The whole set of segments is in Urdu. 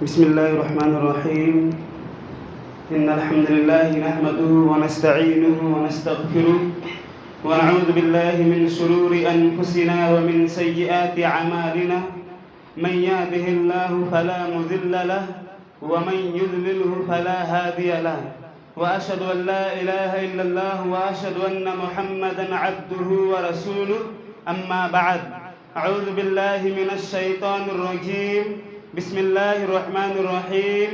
بسم الله الرحمن الرحيم. إن الحمد لله نحمده ونستعينه ونستغفره ونعوذ بالله من شرور أنفسنا ومن سيئات أعمالنا. من يهده الله فلا مضل له ومن يضلله فلا هادي له، وأشهد أن لا إله إلا الله وأشهد أن محمدا عبده ورسوله. أما بعد، أعوذ بالله من الشيطان الرجيم. بسم الله الرحمن الرحيم.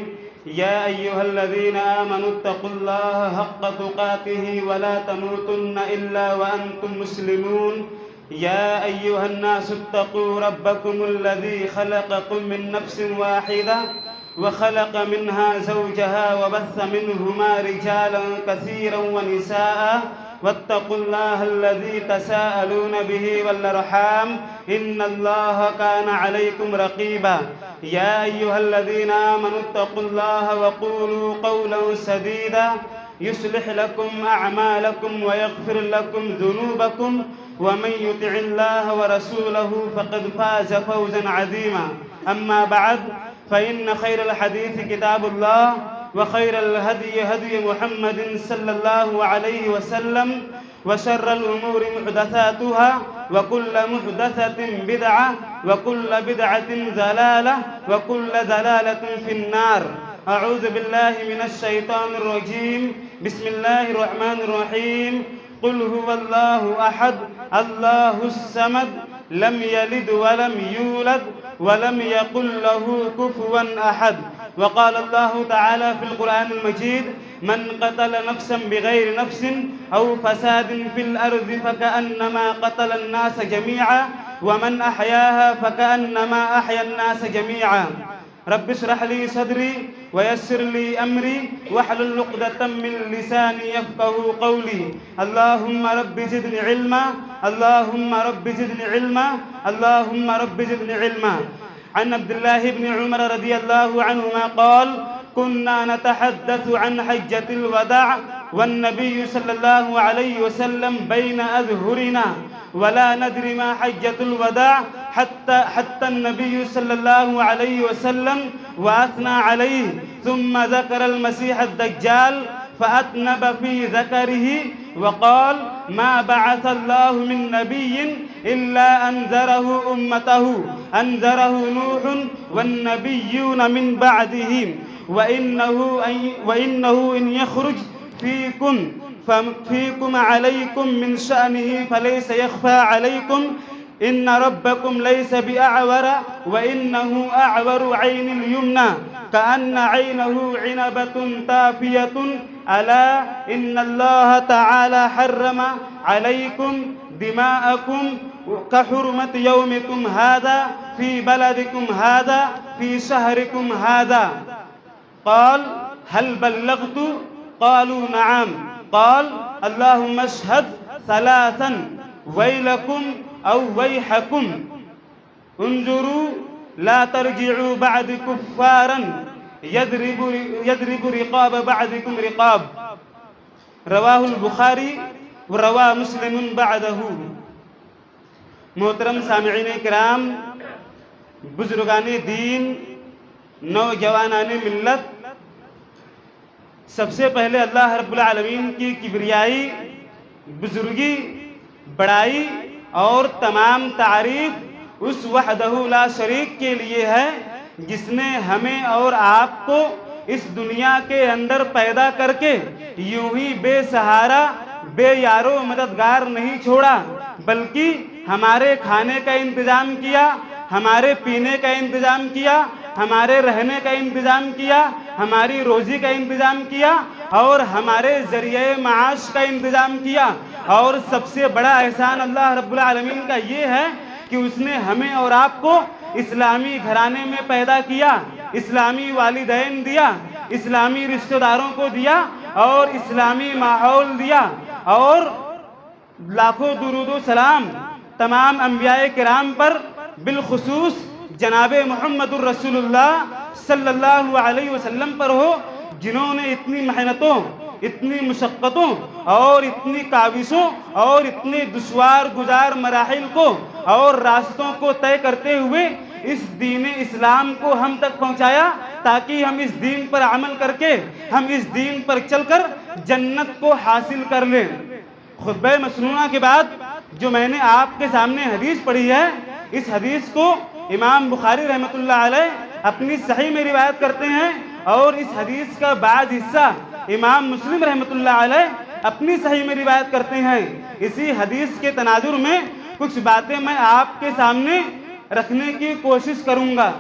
يا أيها الذين آمنوا اتقوا الله حق تقاته ولا تموتن إلا وأنتم مسلمون. يا أيها الناس اتقوا ربكم الذي خلقكم من نفس واحدة وخلق منها زوجها وبث منهما رجالا كثيرا ونساء، واتقوا الله الذي تساءلون به والأرحام إن الله كان عليكم رقيبا. يا أيها الذين آمنوا اتقوا الله وقولوا قولا سديدا يصلح لكم أعمالكم ويغفر لكم ذنوبكم، ومن يطع الله ورسوله فقد فاز فوزا عظيما. أما بعد، فإن خير الحديث كتاب الله، وخير الهدي هدي محمد صلى الله عليه وسلم، وشر الأمور محدثاتها، وكل محدثة بدعة، وكل بدعة ضلالة، وكل ضلالة في النار. أعوذ بالله من الشيطان الرجيم. بسم الله الرحمن الرحيم. قل هو الله أحد الله الصمد لم يلد ولم يولد ولم يكن له كفوا أحد. وقال الله تعالى في القرآن المجيد: من قتل نفسا بغير نفس أو فساد في الأرض فكأنما قتل الناس جميعا ومن أحياها فكأنما أحيا الناس جميعا. رب اشرح لي صدري ويسر لي أمري واحلل عقدة من لساني يفقهوا قولي. اللهم رب زدني علما، اللهم رب زدني علما، اللهم رب زدني علما. عن عبد الله بن عمر رضي الله عنهما قال: كنا نتحدث عن حجة الوداع والنبي صلى الله عليه وسلم بين أظهرنا ولا ندري ما حجة الوداع حتى النبي صلى الله عليه وسلم وأثنى عليه، ثم ذكر المسيح الدجال فأتنب في ذكره وقال: ما بعث الله من نبي إلا أنذره أمته، أنذره نوح والنبيون من بعده، وإنه إن يخرج فيكم عليكم من شأنه فليس يخفى عليكم إن ربكم ليس بأعور، وإنه أعور عين اليمنى كأن عينه عنبة تافية. ألا إن الله تعالى حرم عليكم دماءكم كحرمة يومكم هذا في بلدكم هذا في شهركم هذا. قال: هل بلغت؟ قالوا: نعم. قال: اللهم اشهد ثلاثا: ويلكم أو ويحكم، انظروا لا ترجعوا بعد كفارا يضرب رقاب بعضكم رقاب. رواہ البخاری وروا مسلم بعدہ. محترم سامعین کرام، بزرگان دین، نوجوانان ملت، سب سے پہلے اللہ رب العالمین کی کبریائی، بزرگی، بڑائی اور تمام تعریف اس وحدہ لا شریک کے لیے ہے جس نے ہمیں اور آپ کو اس دنیا کے اندر پیدا کر کے یوں ہی بے سہارا، بے یارو مددگار نہیں چھوڑا، بلکہ ہمارے کھانے کا انتظام کیا، ہمارے پینے کا انتظام کیا، ہمارے رہنے کا انتظام کیا، ہماری روزی کا انتظام کیا اور ہمارے ذریعہ معاش کا انتظام کیا. اور سب سے بڑا احسان اللہ رب العالمین کا یہ ہے کہ اس نے ہمیں اور آپ کو اسلامی گھرانے میں پیدا کیا، اسلامی والدین دیا، اسلامی رشتہ داروں کو دیا اور اسلامی ماحول دیا. اور لاکھوں درود و سلام تمام انبیاء کرام پر، بالخصوص جناب محمد الرسول اللہ صلی اللہ علیہ وسلم پر ہو، جنہوں نے اتنی محنتوں، اتنی مشقتوں اور اتنی کاوشوں اور اتنے دشوار گزار مراحل کو اور راستوں کو طے کرتے ہوئے اس دین اسلام کو ہم تک پہنچایا تاکہ ہم اس دین پر عمل کر کے ہم اس دین پر چل کر جنت کو حاصل کر لیں۔ خطبہ مسنونہ کے بعد جو میں نے آپ کے سامنے حدیث پڑھی ہے، اس حدیث کو امام بخاری رحمۃ اللہ علیہ اپنی صحیح میں روایت کرتے ہیں، اور اس حدیث کا بعض حصہ امام مسلم رحمۃ اللہ علیہ اپنی صحیح میں روایت کرتے ہیں۔ اسی حدیث کے تناظر میں کچھ باتیں میں آپ کے سامنے رکھنے کی کوشش کروں گا۔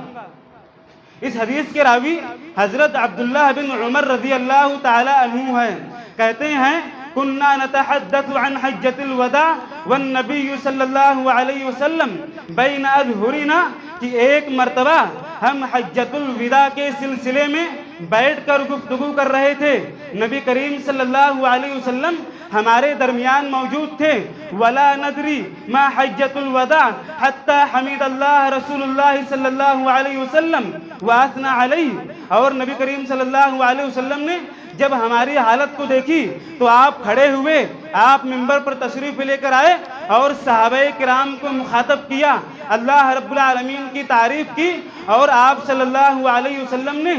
اس حدیث کے راوی حضرت عبداللہ بن عمر رضی اللہ تعالی عنہ ہے، کہتے ہیں كنا نتحدث عن حجة الوداع والنبي صلی اللہ علیہ وسلم بین اظہرنا، کہ ایک مرتبہ ہم حجۃ الوداع کے سلسلے میں بیٹھ کر گفتگو کر رہے تھے، نبی کریم صلی اللہ علیہ وسلم ہمارے درمیان موجود تھے، ولا ندری ما حجۃ الوداع حتی حمد اللہ رسول اللہ صلی اللہ علیہ وسلم واثنى علیہ، اور نبی کریم صلی اللہ علیہ وسلم نے جب ہماری حالت کو دیکھی تو آپ کھڑے ہوئے، آپ منبر پر تشریف لے کر آئے اور صحابہ کرام کو مخاطب کیا، اللہ رب العالمین کی تعریف کی، اور آپ صلی اللہ علیہ وسلم نے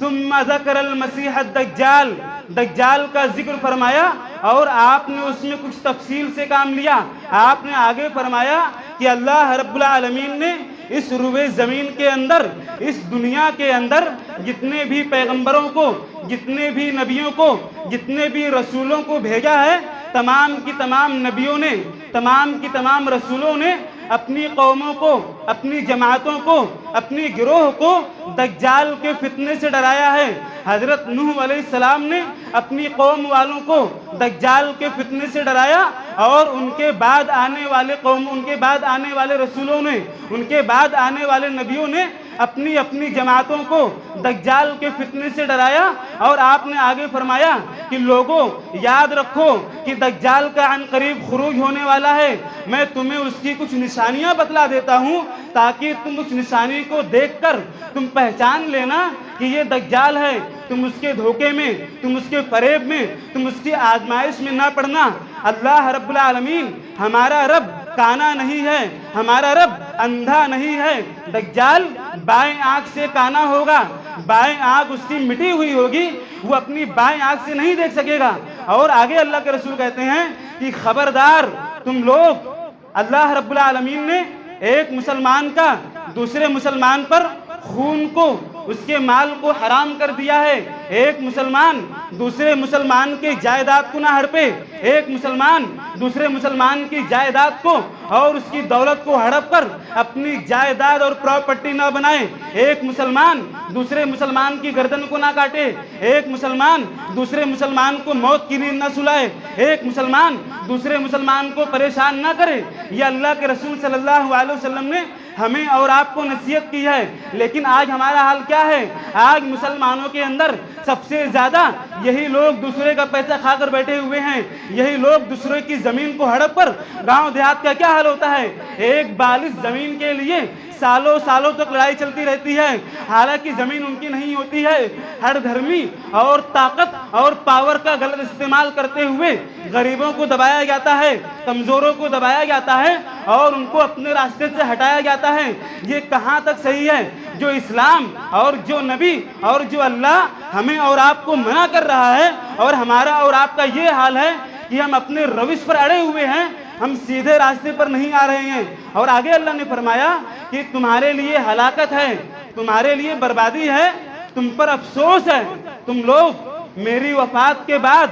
ثم ذکر المسیح الدجال، دجال کا ذکر فرمایا، اور آپ نے اس میں کچھ تفصیل سے کام لیا۔ آپ نے آگے فرمایا کہ اللہ رب العالمین نے اس روئے زمین کے اندر، اس دنیا کے اندر جتنے بھی پیغمبروں کو، جتنے بھی نبیوں کو، جتنے بھی رسولوں کو بھیجا ہے، تمام کی تمام نبیوں نے، تمام کی تمام رسولوں نے اپنی قوموں کو، اپنی جماعتوں کو، اپنی گروہ کو دجال کے فتنے سے ڈرایا ہے۔ حضرت نوح علیہ السلام نے اپنی قوم والوں کو دجال کے فتنے سے ڈرایا، اور ان کے بعد آنے والے قوم، ان کے بعد آنے والے رسولوں نے، ان کے بعد آنے والے نبیوں نے اپنی اپنی جماعتوں کو دجال کے فتنے سے ڈرایا، اور آپ نے آگے فرمایا کہ لوگوں یاد رکھو کہ دجال کا عن قریب خروج ہونے والا ہے، میں تمہیں اس کی کچھ نشانیاں بتلا دیتا ہوں تاکہ تم اس نشانی کو دیکھ کر تم پہچان لینا کہ یہ دجال ہے، تم اس کے دھوکے میں، تم اس کے فریب میں، تم اس کی آزمائش میں نہ پڑنا۔ اللہ رب العالمین، ہمارا رب کانا نہیں ہے، ہمارا رب اندھا نہیں ہے، دجال بائیں آنکھ سے کانا ہوگا، بائیں آنکھ اس کی مٹی ہوئی ہوگی، وہ اپنی بائیں آنکھ سے نہیں دیکھ سکے گا۔ اور آگے اللہ کے رسول کہتے ہیں کہ خبردار تم لوگ، اللہ رب العالمین نے ایک مسلمان کا دوسرے مسلمان پر خون کو، اس کے مال کو حرام کر دیا ہے، ایک مسلمان دوسرے مسلمان کی جائیداد کو نہ ہڑپے، ایک مسلمان دوسرے مسلمان کی جائیداد کو اور اس کی دولت کو ہڑپ کر اپنی جائیداد اور پراپرٹی نہ بنائے، ایک مسلمان دوسرے مسلمان کی گردن کو نہ کاٹے، ایک مسلمان دوسرے مسلمان کو موت کی نیند نہ سلائے، ایک مسلمان دوسرے مسلمان کو پریشان نہ کرے۔ یہ اللہ کے رسول صلی اللہ علیہ وسلم نے ہمیں اور آپ کو نصیحت کی ہے، لیکن آج ہمارا حال کیا ہے؟ آج مسلمانوں کے اندر سب سے زیادہ یہی لوگ دوسرے کا پیسہ کھا کر بیٹھے ہوئے ہیں، یہی لوگ دوسرے کی زمین کو ہڑپ کر، گاؤں دیہات کا کیا حال ہوتا ہے؟ ایک بالغ زمین کے لیے سالوں سالوں تک لڑائی چلتی رہتی ہے، حالانکہ زمین ان کی نہیں ہوتی ہے۔ ہر دھرمی اور طاقت اور پاور کا غلط استعمال کرتے ہوئے غریبوں کو دبایا جاتا ہے، کمزوروں کو دبایا جاتا ہے، اور ان کو اپنے راستے سے ہٹایا جاتا ہے۔ یہ کہاں تک صحیح ہے؟ جو اسلام اور جو نبی اور جو اللہ ہمیں اور آپ کو منع کر رہا ہے، اور ہمارا اور آپ کا یہ حال ہے کہ ہم اپنے روش پر اڑے ہوئے ہیں، ہم سیدھے راستے پر نہیں آ رہے ہیں۔ اور آگے اللہ نے فرمایا کہ تمہارے لیے ہلاکت ہے، تمہارے لیے بربادی ہے، تم پر افسوس ہے، تم لوگ میری وفات کے بعد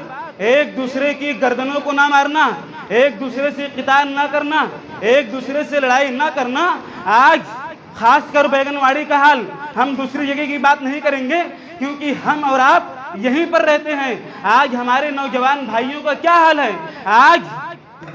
ایک دوسرے کی گردنوں کو نہ مارنا، ایک دوسرے سے قتال نہ کرنا، ایک دوسرے سے لڑائی نہ کرنا۔ آج خاص کر بیگن واڑی کا حال، ہم دوسری جگہ کی بات نہیں کریں گے کیونکہ ہم اور آپ یہیں پر رہتے ہیں۔ آج ہمارے نوجوان بھائیوں کا کیا حال ہے؟ آج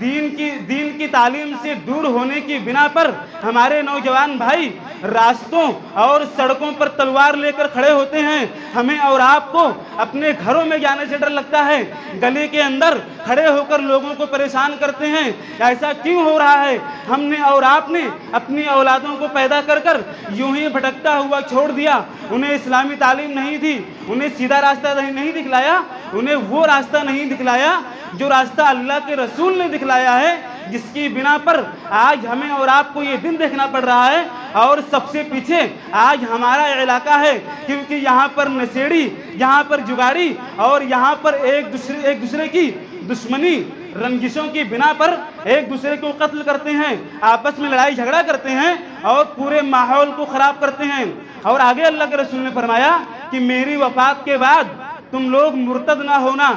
دین کی تعلیم سے دور ہونے کی بنا پر ہمارے نوجوان بھائی راستوں اور سڑکوں پر تلوار لے کر کھڑے ہوتے ہیں۔ ہمیں اور آپ کو اپنے گھروں میں جانے سے ڈر لگتا ہے، گلی کے اندر کھڑے ہو کر لوگوں کو پریشان کرتے ہیں۔ ایسا کیوں ہو رہا ہے؟ ہم نے اور آپ نے اپنی اولادوں کو پیدا کر کر یوں ہی بھٹکتا ہوا چھوڑ دیا، انہیں اسلامی تعلیم نہیں دی، انہیں سیدھا راستہ نہیں دکھلایا، انہیں وہ راستہ نہیں دکھلایا جو راستہ اللہ کے رسول نے دکھلایا ہے، جس کی بنا پر آج ہمیں اور آپ کو یہ دن دیکھنا پڑ رہا ہے۔ اور سب سے پیچھے آج ہمارا علاقہ ہے، کیونکہ یہاں پر نشیڑی، یہاں پر جگاری اور یہاں پر ایک دوسرے کی دشمنی رنجشوں کی بنا پر ایک دوسرے کو قتل کرتے ہیں، آپس میں لڑائی جھگڑا کرتے ہیں اور پورے ماحول کو خراب کرتے ہیں۔ اور آگے اللہ کے رسول نے فرمایا کہ میری وفات کے بعد تم لوگ مرتد نہ ہونا،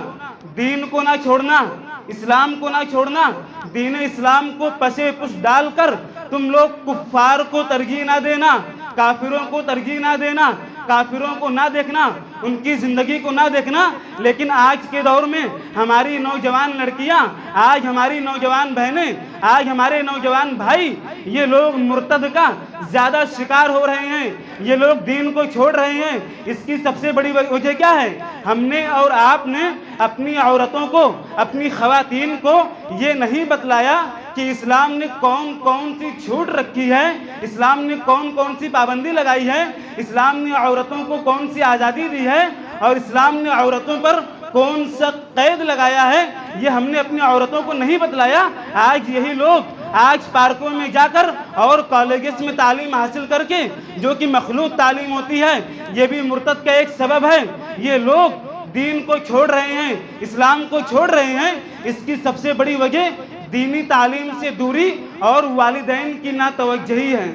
دین کو نہ چھوڑنا، اسلام کو نہ چھوڑنا، دین اسلام کو پسے پش ڈال کر تم لوگ کفار کو ترجیح نہ دینا، کافروں کو ترجیح نہ دینا، کافروں کو نہ دیکھنا، ان کی زندگی کو نہ دیکھنا۔ لیکن آج کے دور میں ہماری نوجوان لڑکیاں، آج ہماری نوجوان بہنیں، آج ہمارے نوجوان بھائی، یہ لوگ مرتد کا زیادہ شکار ہو رہے ہیں، یہ لوگ دین کو چھوڑ رہے ہیں۔ اس کی سب سے بڑی وجہ کیا ہے؟ ہم نے اور آپ نے اپنی عورتوں کو، اپنی خواتین کو یہ نہیں بتلایا کہ اسلام نے کون کون سی چھوٹ رکھی ہے، اسلام نے کون کون سی پابندی لگائی ہے، اسلام نے عورتوں کو کون سی آزادی دی ہے اور اسلام نے عورتوں پر کون سا قید لگایا ہے، یہ ہم نے اپنی عورتوں کو نہیں بتلایا۔ آج یہی لوگ آج پارکوں میں جا کر اور کالجز میں تعلیم حاصل کر کے، جو کہ مخلوط تعلیم ہوتی ہے، یہ بھی مرتد کا ایک سبب ہے۔ یہ لوگ دین کو چھوڑ رہے ہیں، اسلام کو چھوڑ رہے ہیں۔ اس کی سب سے بڑی وجہ دینی تعلیم سے دوری اور والدین کی ناتوجہی ہے۔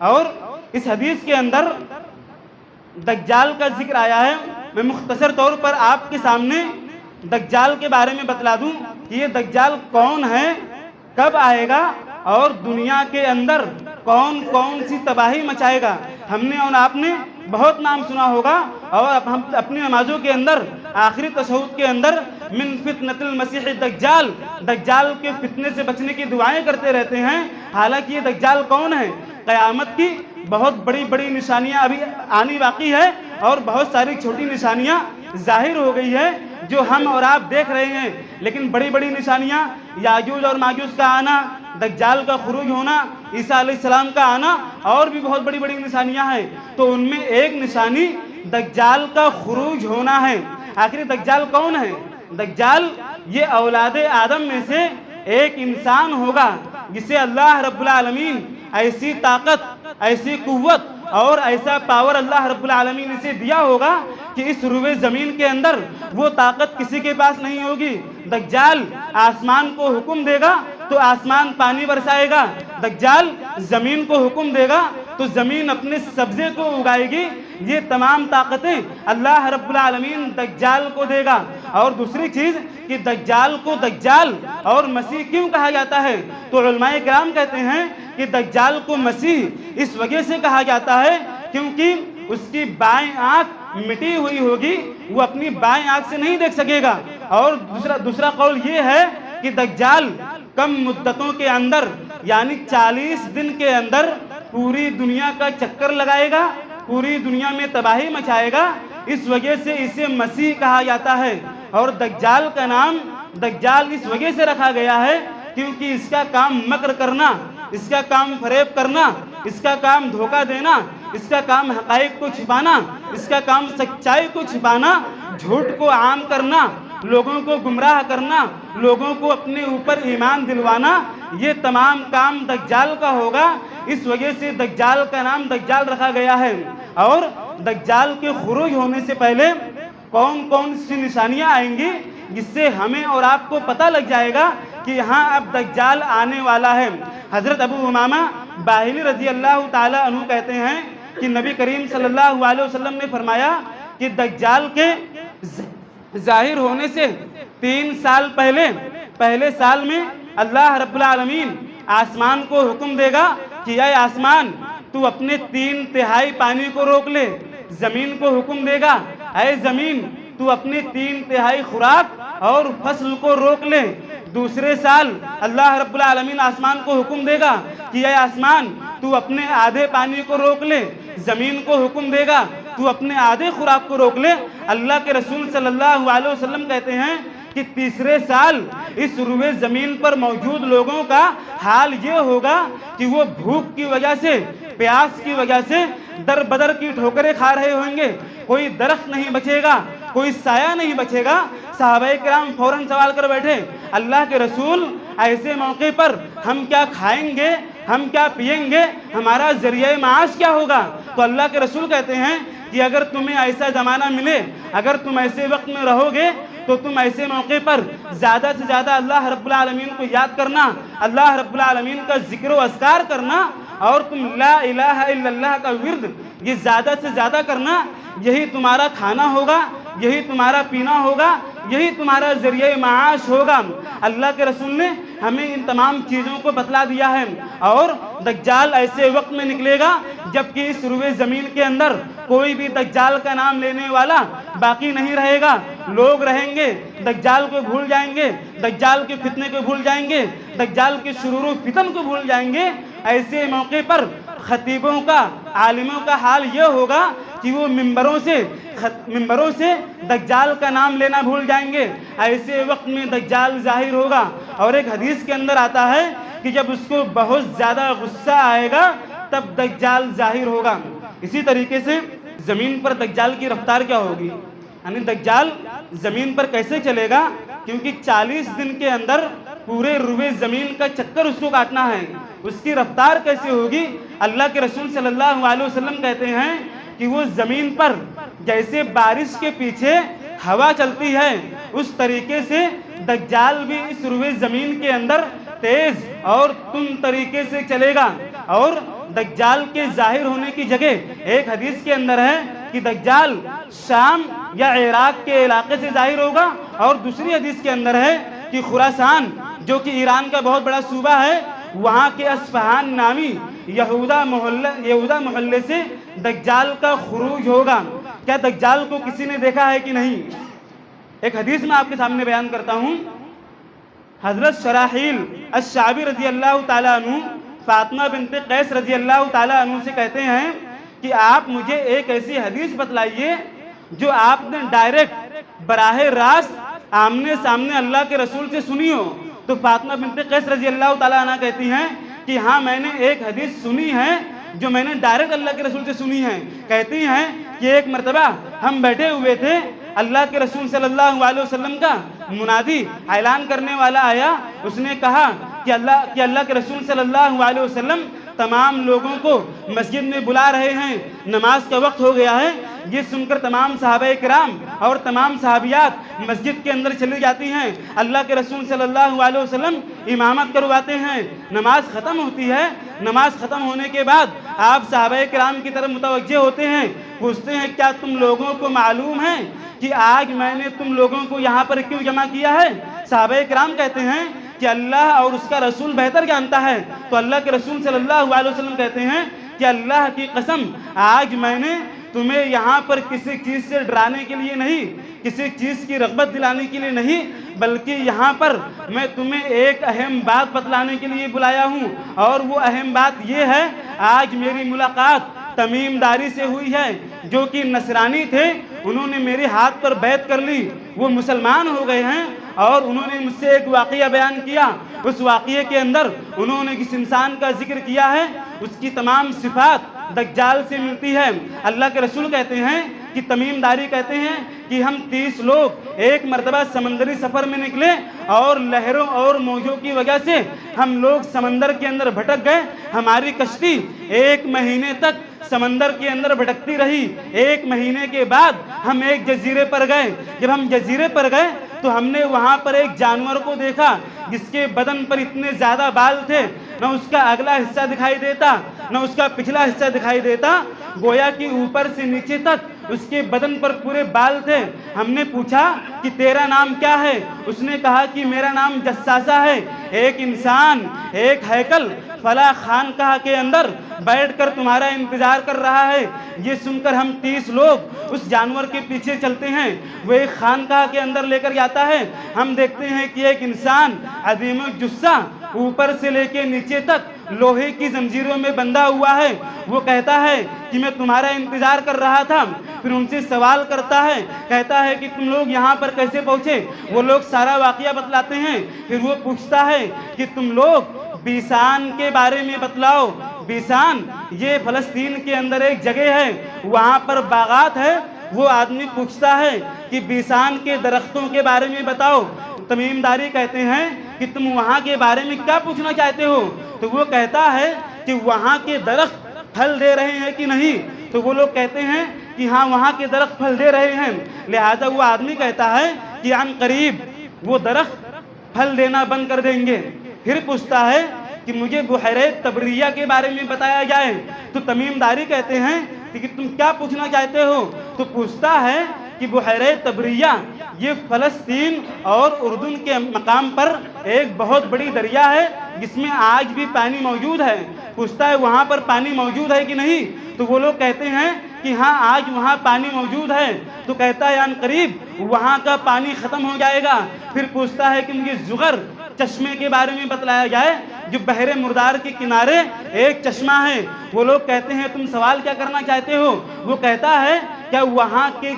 اور اس حدیث کے اندر دجال کا ذکر آیا ہے۔ میں مختصر طور پر آپ کے سامنے دجال کے بارے میں بتلا دوں کہ یہ دجال کون ہے، کب آئے گا اور دنیا کے اندر کون کون سی تباہی مچائے گا۔ ہم نے اور آپ نے بہت نام سنا ہوگا اور ہم اپنی نمازوں کے اندر آخری تشہد کے اندر من فتنۃ المسیح الدجال، دجال کے فتنے سے بچنے کی دعائیں کرتے رہتے ہیں۔ حالانکہ یہ دجال کون ہے؟ قیامت کی بہت بڑی بڑی نشانیاں ابھی آنی باقی ہے اور بہت ساری چھوٹی نشانیاں ظاہر ہو گئی ہے جو ہم اور آپ دیکھ رہے ہیں، لیکن بڑی بڑی نشانیاں یاجوج اور ماجوج کا آنا، دجال کا خروج ہونا، عیسیٰ علیہ السلام کا آنا اور بھی بہت بڑی بڑی نشانیاں ہیں۔ تو ان میں ایک نشانی دجال کا خروج ہونا ہے۔ آخر دجال کون ہے؟ دجال یہ اولاد آدم میں سے ایک انسان ہوگا جسے اللہ رب العالمین ایسی طاقت، ایسی قوت اور ایسا پاور اللہ رب العالمین اسے دیا ہوگا کہ اس روئے زمین کے اندر وہ طاقت کسی کے پاس نہیں ہوگی۔ دجال آسمان کو حکم دے گا تو آسمان پانی برسائے گا، دجال زمین کو حکم دے گا تو زمین اپنے سبزے کو اگائے گی۔ یہ تمام طاقتیں اللہ رب العالمین دجال کو دے گا۔ اور دوسری چیز کہ دجال کو دجال اور مسیح کیوں کہا جاتا ہے؟ تو علماء کرام کہتے ہیں کہ دجال کو مسیح اس وجہ سے کہا جاتا ہے کیونکہ اس کی بائیں آنکھ مٹی ہوئی ہوگی، وہ اپنی بائیں آنکھ سے نہیں دیکھ سکے گا۔ اور دوسرا قول یہ ہے کہ دجال کم مدتوں کے اندر یعنی 40 دن کے اندر پوری دنیا کا چکر لگائے گا، پوری دنیا میں تباہی مچائے گا، اس وجہ سے اسے مسیح کہا جاتا ہے۔ اور دجال کا نام دجال اس وجہ سے رکھا گیا ہے کیونکہ اس کا کام مکر کرنا، اس کا کام فریب کرنا، اس کا کام دھوکہ دینا، اس کا کام حقائق کو چھپانا، اس کا کام سچائی کو چھپانا، جھوٹ کو عام کرنا، لوگوں کو گمراہ کرنا، لوگوں کو اپنے اوپر ایمان دلوانا، یہ تمام کام دجال کا ہوگا۔ اس وجہ سے دجال کا نام دجال رکھا گیا ہے۔ اور دجال کے خروج ہونے سے پہلے کون کون سی نشانیاں آئیں گی جس سے ہمیں اور آپ کو پتہ لگ جائے گا کہ یہاں اب دجال آنے والا ہے۔ حضرت ابو امامہ باہلی رضی اللہ تعالی عنہ کہتے ہیں کہ نبی کریم صلی اللہ علیہ وسلم نے فرمایا کہ دجال کے ظاہر ہونے سے 3 سال پہلے سال میں اللہ رب العالمین آسمان کو حکم دے گا کہ اے آسمان تو اپنے 3/3 پانی کو روک لے۔ زمین کو حکم دے گا اے زمین تو اپنے 3/3 خوراک اور فصل کو روک لے۔ دوسرے سال اللہ رب العالمین آسمان کو حکم دے گا کہ اے آسمان تو اپنے آدھے پانی کو روک لے۔ زمین کو حکم دے گا تو اپنے آدھے خوراک کو روک لے۔ اللہ کے رسول صلی اللہ علیہ وسلم کہتے ہیں کہ تیسرے سال اس روئے زمین پر موجود لوگوں کا حال یہ ہوگا کہ وہ بھوک کی وجہ سے، پیاس کی وجہ سے در بدر کی ٹھوکریں کھا رہے ہوں گے۔ کوئی درخت نہیں بچے گا، کوئی سایہ نہیں بچے گا۔ صحابہ کرام فوراً سوال کر بیٹھے، اللہ کے رسول ایسے موقع پر ہم کیا کھائیں گے ہم کیا پئیں گے، ہمارا ذریعہ معاش کیا ہوگا۔ تو اللہ کے رسول کہتے ہیں کہ اگر تمہیں ایسا زمانہ ملے، اگر تم ایسے وقت میں رہو گے تو تم ایسے موقع پر زیادہ سے زیادہ اللہ رب العالمین کو یاد کرنا، اللہ رب العالمین کا ذکر و اذکار کرنا، اور تم لا الہ الا اللہ کا ورد یہ زیادہ سے زیادہ کرنا۔ یہی تمہارا کھانا ہوگا، یہی تمہارا پینا ہوگا، یہی تمہارا ذریعہ معاش ہوگا۔ اللہ کے رسول نے ہمیں ان تمام چیزوں کو بتلا دیا ہے۔ اور دجال ایسے وقت میں نکلے گا جبکہ اس روئے زمین کے اندر کوئی بھی دجال کا نام لینے والا باقی نہیں رہے گا۔ لوگ رہیں گے دجال کو بھول جائیں گے، دجال کے فتنے کو بھول جائیں گے، دجال کے شرور و فتن کو بھول جائیں گے۔ ایسے موقع پر خطیبوں کا، عالموں کا حال یہ ہوگا کہ وہ ممبروں سے دجال کا نام لینا بھول جائیں گے۔ ایسے وقت میں دجال ظاہر ہوگا، اور ایک حدیث کے اندر آتا ہے کہ جب اس کو بہت زیادہ غصہ آئے گا تب دجال ظاہر ہوگا۔ اسی طریقے سے زمین پر دجال کی رفتار کیا ہوگی، یعنی دجال زمین پر کیسے چلے گا، کیونکہ 40 دن کے اندر پورے روئے زمین کا چکر اس کو کاٹنا ہے۔ اس کی رفتار کیسے ہوگی، اللہ کے رسول صلی اللہ علیہ وسلم کہتے ہیں کہ وہ زمین پر جیسے بارش کے پیچھے ہوا چلتی ہے اس طریقے سے دجال بھی اس روئے زمین کے اندر تیز اور تند طریقے سے چلے گا۔ اور دجال کے ظاہر ہونے کی جگہ ایک حدیث کے اندر ہے کہ دجال شام یا عراق کے علاقے سے ظاہر ہوگا، اور دوسری حدیث کے اندر ہے کہ خراسان جو کہ ایران کا بہت بڑا صوبہ ہے، وہاں کے اصفہان نامی یہودا محلے سے دجال کا خروج ہوگا۔ کیا دجال کو کسی نے دیکھا ہے کہ نہیں؟ ایک حدیث میں آپ کے سامنے بیان کرتا ہوں۔ حضرت شراحیل الشعبی رضی اللہ تعالیٰ عنہ فاطمہ بنت قیس رضی اللہ تعالیٰ عنہ سے کہتے ہیں کہ آپ مجھے ایک ایسی حدیث بتلائیے جو آپ نے ڈائریکٹ براہ راست آمنے سامنے اللہ کے رسول سے سنی ہو۔ تو فاطمہ بنت قیس رضی اللہ تعالیٰ عنہ کہتی ہیں کہ ہاں میں نے ایک حدیث سنی ہے جو میں نے ڈائریکٹ اللہ کے رسول سے سنی ہے۔ کہتی ہیں کہ ایک مرتبہ ہم بیٹھے ہوئے تھے، اللہ کے رسول صلی اللہ علیہ وسلم کا منادی اعلان کرنے والا آیا، اس نے کہا کہ اللہ کے رسول صلی اللہ علیہ وسلم تمام لوگوں کو مسجد میں بلا رہے ہیں، نماز کا وقت ہو گیا ہے۔ یہ سن کر تمام صحابہ کرام اور تمام صحابیات مسجد کے اندر چلی جاتی ہیں۔ اللہ کے رسول صلی اللہ علیہ وسلم امامت کرواتے ہیں، نماز ختم ہوتی ہے۔ نماز ختم ہونے کے بعد آپ صحابہ کرام کی طرف متوجہ ہوتے ہیں، پوچھتے ہیں کیا تم لوگوں کو معلوم ہے کہ آج میں نے تم لوگوں کو یہاں پر کیوں جمع کیا ہے؟ صحابہ کرام کہتے ہیں کہ اللہ اور اس کا رسول بہتر جانتا ہے۔ تو اللہ کے رسول صلی اللہ علیہ وسلم کہتے ہیں کہ اللہ کی قسم آج میں نے تمہیں یہاں پر کسی چیز سے ڈرانے کے لیے نہیں، کسی چیز کی رغبت دلانے کے لیے نہیں، بلکہ یہاں پر میں تمہیں ایک اہم بات بتلانے کے لیے بلایا ہوں، اور وہ اہم بات یہ ہے آج میری ملاقات تمیم داری سے ہوئی ہے جو کہ نصرانی تھے، انہوں نے میرے ہاتھ پر بیعت کر لی، وہ مسلمان ہو گئے ہیں، اور انہوں نے مجھ سے ایک واقعہ بیان کیا۔ اس واقعے کے اندر انہوں نے جس انسان کا ذکر کیا ہے اس کی تمام صفات دجال سے ملتی ہے۔ اللہ کے رسول کہتے ہیں کہ تمیم داری کہتے ہیں کہ ہم 30 لوگ ایک مرتبہ سمندری سفر میں نکلے، اور لہروں اور موجوں کی وجہ سے ہم لوگ سمندر کے اندر بھٹک گئے۔ ہماری کشتی 1 مہینے تک سمندر کے اندر بھٹکتی رہی۔ 1 مہینے کے بعد ہم ایک جزیرے پر گئے۔ جب ہم جزیرے پر گئے تو ہم نے وہاں پر ایک جانور کو دیکھا جس کے بدن پر اتنے زیادہ بال تھے، نہ اس کا اگلا حصہ دکھائی دیتا نہ اس کا پچھلا حصہ دکھائی دیتا، گویا کہ اوپر سے نیچے تک اس کے بدن پر پورے بال تھے۔ ہم نے پوچھا کہ تیرا نام کیا ہے؟ اس نے کہا کہ میرا نام جساسہ ہے۔ ایک انسان، ایک ہیکل فلاں خانقاہ کے اندر بیٹھ کر تمہارا انتظار کر رہا ہے۔ یہ سن کر ہم 30 لوگ اس جانور کے پیچھے چلتے ہیں، وہ ایک خانقاہ کے اندر لے کر جاتا ہے۔ ہم دیکھتے ہیں کہ ایک انسان عظیم الجثہ اوپر سے لے کے نیچے تک لوہے کی زنجیروں میں بندھا ہوا ہے۔ وہ کہتا ہے کہ میں تمہارا انتظار کر رہا تھا۔ پھر ان سے سوال کرتا ہے، کہتا ہے کہ تم لوگ یہاں پر کیسے پہنچے؟ وہ لوگ سارا واقعہ بتلاتے ہیں۔ پھر وہ پوچھتا ہے کہ تم لوگ بیسان کے بارے میں بتلاؤ۔ بیسان یہ فلسطین کے اندر ایک جگہ ہے، وہاں پر باغات ہے۔ وہ آدمی پوچھتا ہے کہ بیسان کے درختوں کے بارے میں بتاؤ۔ تمیم داری کہتے ہیں کہ تم وہاں کے بارے میں کیا پوچھنا چاہتے ہو؟ تو وہ کہتا ہے کہ وہاں کے درخت پھل دے رہے ہیں کہ نہیں؟ تو وہ لوگ کہتے ہیں کہ ہاں وہاں کے درخت پھل دے رہے ہیں۔ لہذا وہ آدمی کہتا ہے کہ عن قریب وہ درخت پھل دینا بند کر دیں گے۔ پھر پوچھتا ہے کہ مجھے بحیرہ تبریہ کے بارے میں بتایا جائے۔ تو تمیم داری کہتے ہیں کہ تم کیا پوچھنا چاہتے ہو؟ تو پوچھتا ہے کہ بحیرہ تبریہ یہ فلسطین اور اردن کے مقام پر ایک بہت بڑی دریا ہے جس میں آج بھی پانی موجود ہے۔ پوچھتا ہے وہاں پر پانی موجود ہے کہ نہیں؟ تو وہ لوگ کہتے ہیں کہ ہاں آج وہاں پانی موجود ہے۔ تو کہتا ہے عن قریب وہاں کا پانی ختم ہو جائے گا۔ پھر پوچھتا ہے کہ مجھے زغر چشمے کے بارے میں بتلایا جائے جو بحر مردار کے کنارے ایک چشمہ ہے۔ وہ لوگ کہتے ہیں تم سوال کیا کرنا چاہتے ہو؟ وہ کہتا ہے کیا وہاں کے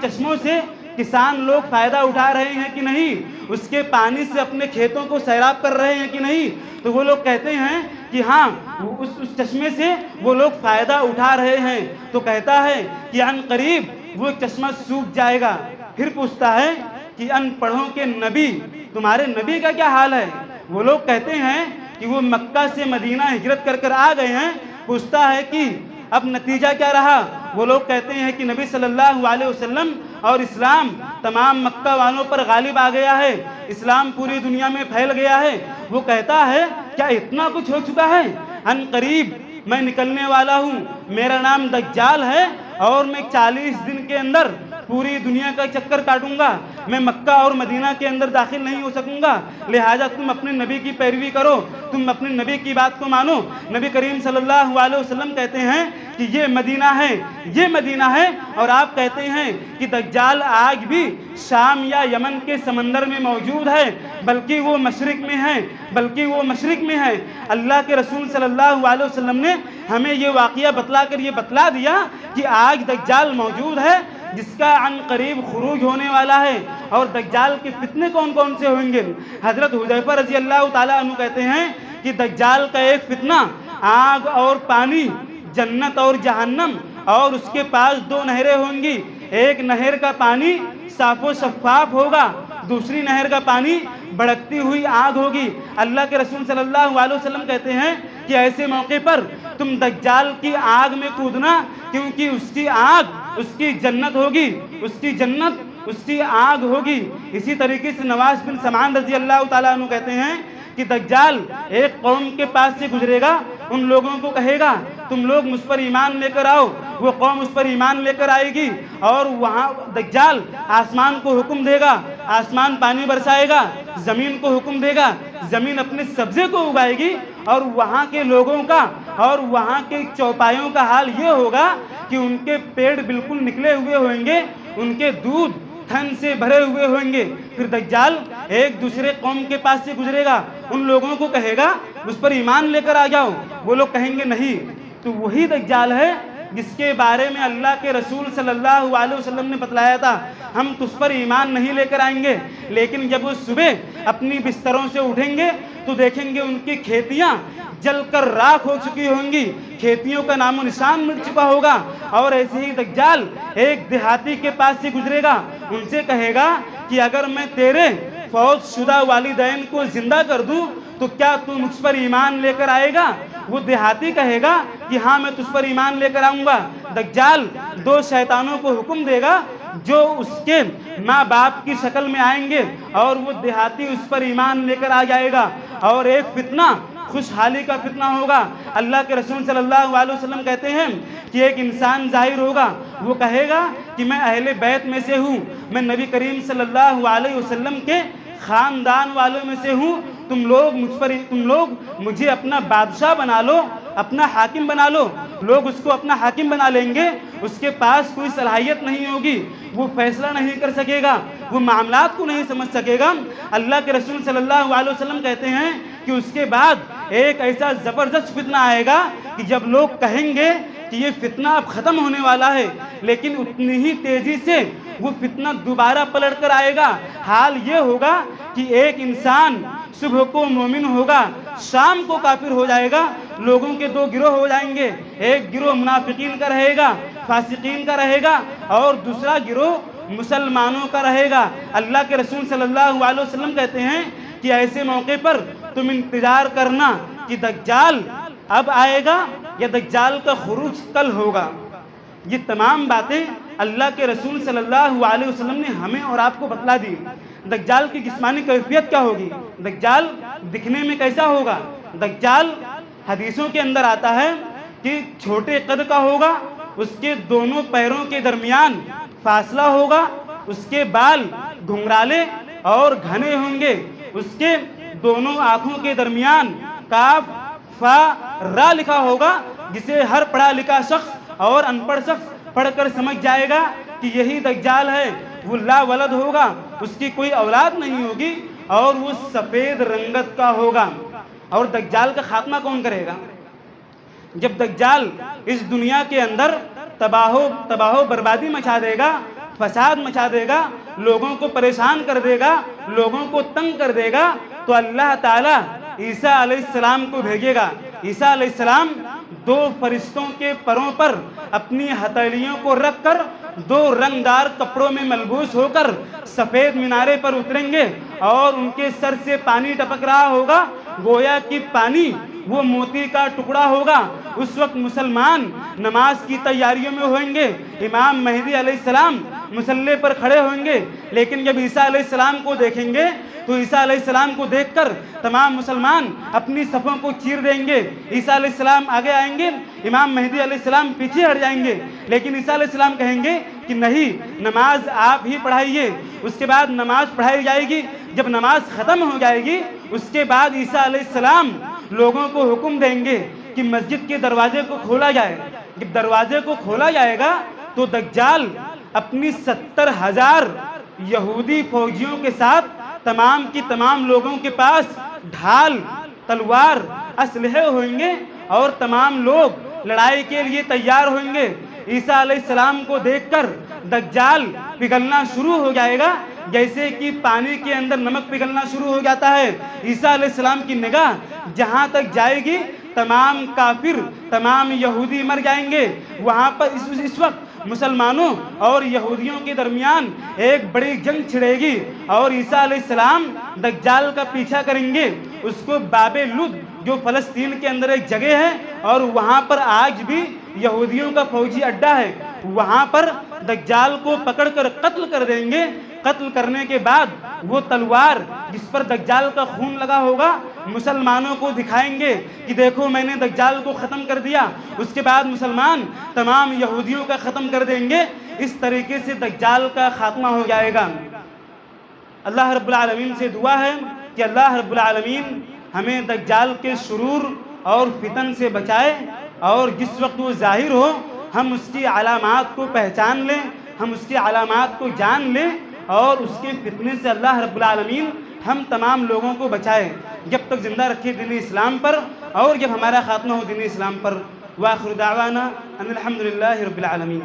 چشموں سے کسان لوگ فائدہ اٹھا رہے ہیں کہ نہیں؟ اس کے پانی سے اپنے کھیتوں کو سیراب کر رہے ہیں کہ نہیں؟ تو وہ لوگ کہتے ہیں کہ ہاں اس چشمے سے وہ لوگ فائدہ اٹھا رہے ہیں۔ تو کہتا ہے کہ عن قریب وہ چشمہ سوکھ جائے گا۔ پھر پوچھتا ہے کہ ان پڑھوں کے نبی تمہارے نبی کا کیا حال ہے؟ وہ لوگ کہتے ہیں کہ وہ مکہ سے مدینہ ہجرت کر آ گئے ہیں۔ پوچھتا ہے کہ اب نتیجہ کیا رہا؟ وہ لوگ کہتے ہیں کہ نبی صلی اللہ علیہ وسلم اور اسلام تمام مکہ والوں پر غالب آ گیا ہے، اسلام پوری دنیا میں پھیل گیا ہے۔ وہ کہتا ہے کیا اتنا کچھ ہو چکا ہے؟ ان قریب میں نکلنے والا ہوں، میرا نام دجال ہے اور میں 40 دن کے اندر پوری دنیا کا چکر کاٹوں گا، میں مکہ اور مدینہ کے اندر داخل نہیں ہو سکوں گا۔ لہٰذا تم اپنے نبی کی پیروی کرو، تم اپنے نبی کی بات کو مانو۔ نبی کریم صلی اللہ علیہ وسلم کہتے ہیں کہ یہ مدینہ ہے اور آپ کہتے ہیں کہ دجال آج بھی شام یا یمن کے سمندر میں موجود ہے، بلکہ وہ مشرق میں ہے۔ اللہ کے رسول صلی اللہ علیہ وسلم نے ہمیں یہ واقعہ بتلا دیا کہ آج دجال موجود ہے جس کا عن قریب خروج ہونے والا ہے۔ اور دجال کے فتنے کون کون سے ہوئیں گے؟ حضرت حذیفہ رضی اللہ تعالیٰ عنہ کہتے ہیں کہ دجال کا ایک فتنہ آگ اور پانی، جنت اور جہنم، اور اس کے پاس 2 نہریں ہوں گی۔ ایک نہر کا پانی صاف و شفاف ہوگا، دوسری نہر کا پانی بھڑکتی ہوئی آگ ہوگی۔ اللہ کے رسول صلی اللہ علیہ وسلم کہتے ہیں کہ ایسے موقع پر تم دجال کی آگ میں کودنا، کیونکہ اس کی آگ اس کی جنت ہوگی، اس کی آگ ہوگی۔ اسی طریقے سے نواس بن سمعان رضی اللہ تعالیٰ عنہ کہتے ہیں کہ دجال ایک قوم کے پاس سے گزرے گا، ان لوگوں کو کہے گا تم لوگ مجھ پر ایمان لے کر آؤ، وہ قوم اس پر ایمان لے کر آئے گی، اور وہاں دجال آسمان کو حکم دے گا، آسمان پانی برسائے گا، زمین کو حکم دے گا، زمین اپنے سبزے کو اگائے گی، اور وہاں کے لوگوں کا اور وہاں کے چوپایوں کا حال یہ ہوگا کہ ان کے پیڑ بالکل نکلے ہوئے ہوئیں گے، ان کے دودھ تھن سے بھرے ہوئے ہوئیں گے۔ پھر دجال ایک دوسرے قوم کے پاس سے گزرے گا، ان لوگوں کو کہے گا اس پر ایمان لے کر آ جاؤ، وہ لوگ کہیں گے نہیں۔ تو وہی دجال ہے جس کے بارے میں اللہ کے رسول صلی اللہ علیہ وسلم نے بتلایا تھا ہم تجھ پر ایمان نہیں لے کر آئیں گے، لیکن جب وہ صبح اپنی بستروں سے اٹھیں گے تو دیکھیں گے ان کی کھیتیاں جل کر راکھ ہو چکی ہوں گی، کھیتیوں کا نام و نشان مٹ چکا ہوگا۔ اور ایسے ہی دجال ایک دیہاتی کے پاس سے گزرے گا، ان سے کہے گا کہ اگر میں تیرے فوت شدہ والدین کو زندہ کر دوں تو کیا تو مجھ پر ایمان لے کر آئے گا؟ وہ دیہاتی کہے گا کہ ہاں میں تجھ پر ایمان لے کر آؤں گا۔ دجال 2 شیطانوں کو حکم دے گا جو اس کے ماں باپ کی شکل میں آئیں گے، اور وہ دیہاتی اس پر ایمان لے کر آ جائے گا، اور ایک فتنہ خوشحالی کا فتنہ ہوگا۔ اللہ کے رسول صلی اللہ علیہ وسلم کہتے ہیں کہ ایک انسان ظاہر ہوگا، وہ کہے گا کہ میں اہل بیت میں سے ہوں، میں نبی کریم صلی اللہ علیہ وسلم کے خاندان والوں میں سے ہوں، تم لوگ مجھے اپنا بادشاہ بنا لو، اپنا حاکم بنا لو۔ لوگ اس کو اپنا حاکم بنا لیں گے، اس کے پاس کوئی صلاحیت نہیں ہوگی، وہ فیصلہ نہیں کر سکے گا، وہ معاملات کو نہیں سمجھ سکے گا۔ اللہ کے رسول صلی اللہ علیہ وسلم کہتے ہیں کہ اس کے بعد ایک ایسا زبردست فتنہ آئے گا کہ جب لوگ کہیں گے کہ یہ فتنہ اب ختم ہونے والا ہے، لیکن اتنی ہی تیزی سے وہ فتنہ دوبارہ پلٹ کر آئے گا۔ حال یہ ہوگا کہ ایک انسان صبح کو مومن ہوگا، شام کو کافر ہو جائے گا۔ لوگوں کے 2 گروہ ہو جائیں گے، ایک گروہ منافقین کا رہے گا، فاسقین کا رہے گا، اور دوسرا گروہ مسلمانوں کا رہے گا۔ اللہ کے رسول صلی اللہ علیہ وسلم کہتے ہیں کہ ایسے موقع پر تم انتظار کرنا کہ دجال اب آئے گا یا دجال کا خروج کل ہوگا۔ یہ تمام باتیں اللہ کے رسول صلی اللہ علیہ وسلم نے ہمیں اور آپ کو بتلا دی۔ دجال کی جسمانی کیفیت کیا ہوگی؟ دجال دکھنے میں کیسا ہوگا؟ دجال حدیثوں کے اندر آتا ہے کہ چھوٹے قد کا ہوگا، اس کے دونوں پیروں کے درمیان فاصلہ ہوگا، اس کے بال گھنگرالے اور گھنے ہوں گے، اس کے دونوں آنکھوں کے درمیان کاف فا را لکھا ہوگا، جسے ہر پڑھا لکھا شخص اور ان پڑھ شخص پڑھ کر سمجھ جائے گا کہ یہی دجال ہے۔ وہ لا ولد ہوگا، اس کی کوئی اولاد نہیں ہوگی اور وہ سفید رنگت کا ہوگا۔ اور دجال کا خاتمہ کون کرے گا؟ جب دجال اس دنیا کے اندر تباہ و بربادی مچا دے گا، فساد مچا دے گا، لوگوں کو پریشان کر دے گا، لوگوں کو تنگ کر دے گا، تو اللہ تعالیٰ عیسیٰ علیہ السلام کو بھیجے گا۔ عیسیٰ علیہ السلام 2 فرشتوں کے پروں پر اپنی ہتھیلیوں کو رکھ کر 2 رنگدار کپڑوں میں ملبوس ہو کر سفید مینارے پر اتریں گے اور ان کے سر سے پانی ٹپک رہا ہوگا، گویا کہ پانی وہ موتی کا ٹکڑا ہوگا۔ اس وقت مسلمان نماز کی تیاریوں میں ہوئیں گے، امام مہدی علیہ السلام مصلی پر کھڑے ہوئیں گے، لیکن جب عیسیٰ علیہ السلام کو دیکھیں گے تو عیسیٰ علیہ السلام کو دیکھ کر تمام مسلمان اپنی صفوں کو چیر دیں گے۔ عیسیٰ علیہ السلام آگے آئیں گے، امام مہدی علیہ السلام پیچھے ہٹ جائیں گے، لیکن عیسیٰ علیہ السلام کہیں گے کہ نہیں، نماز آپ ہی پڑھائیے۔ اس کے بعد نماز پڑھائی جائے گی۔ جب نماز ختم ہو جائے گی، اس کے بعد عیسیٰ علیہ السلام لوگوں کو حکم دیں گے کہ مسجد کے دروازے کو کھولا جائے۔ جب دروازے کو کھولا جائے گا تو دجال اپنی 70,000 یہودی فوجیوں کے ساتھ تمام کی تمام لوگوں کے پاس ڈھال، تلوار، اسلحے ہوئیں گے اور تمام لوگ لڑائی کے لیے تیار ہوئیں گے۔ عیسیٰ علیہ السلام کو دیکھ کر دجال پگھلنا شروع ہو جائے گا، جیسے کہ پانی کے اندر نمک پگھلنا شروع ہو جاتا ہے۔ عیسیٰ علیہ السلام کی نگاہ جہاں تک جائے گی تمام کافر، تمام یہودی مر جائیں گے۔ وہاں پر اس وقت مسلمانوں اور یہودیوں کے درمیان ایک بڑی جنگ چھڑے گی اور عیسیٰ علیہ السلام دجال کا پیچھا کریں گے۔ اس کو باب لد، جو فلسطین کے اندر ایک جگہ ہے اور وہاں پر آج بھی یہودیوں کا فوجی اڈا ہے، وہاں پر دجال کو پکڑ کر قتل کر دیں گے۔ قتل کرنے کے بعد وہ تلوار جس پر دجال کا خون لگا ہوگا مسلمانوں کو دکھائیں گے کہ دیکھو میں نے دجال کو ختم کر دیا۔ اس کے بعد مسلمان تمام یہودیوں کا ختم کر دیں گے۔ اس طریقے سے دجال کا خاتمہ ہو جائے گا۔ اللہ رب العالمین سے دعا ہے کہ اللہ رب العالمین ہمیں دجال کے شرور اور فتن سے بچائے، اور جس وقت وہ ظاہر ہو ہم اس کی علامات کو پہچان لیں، ہم اس کی علامات کو جان لیں اور اس کے فتنے سے اللہ رب العالمین ہم تمام لوگوں کو بچائے، جب تک زندہ رکھے دین اسلام پر اور جب ہمارا خاتمہ ہو دین اسلام پر۔ وآخر دعوانا ان الحمدللہ رب العالمین۔